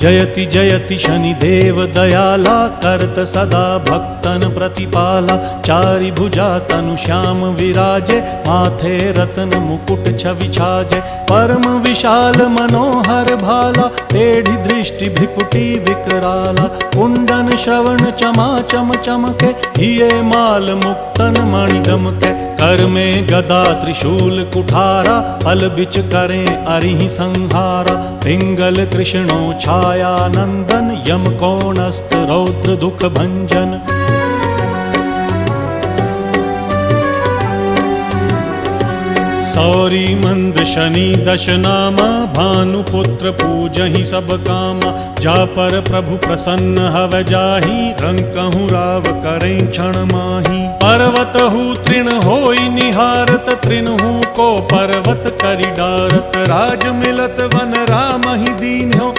जयति जयति शनिदेव दयाला, करत सदा भक्तन प्रतिपाला। चारि भुजा तनु श्याम विराजे, माथे रत्न मुकुट छवि छाजे। परम विशाल मनोहर भाला, टेढ़ी दृष्टि भ्रिकुटी विकराला। कुंडन श्रवण चमा चम चमके, हिये माल मुक्तन मणि दमके। कर में गदा त्रिशूल कुठारा, फल बिच करें अरिहि संहारा। पिंगल कृष्णो छाया नंदन, यम कोणस्थ रौद्र दुख भंजन। सौरी मंद शनि दश नामा, भानुपुत्र पूजहि सब कामा। जा पर प्रभु प्रसन्न हव जाहि, रंकहु राव करें क्षण माहि। पर्वत हु तृण होई निहारत, तृणहु को पर्वत करि डारत। राज मिलत वन राम ही दीन हो,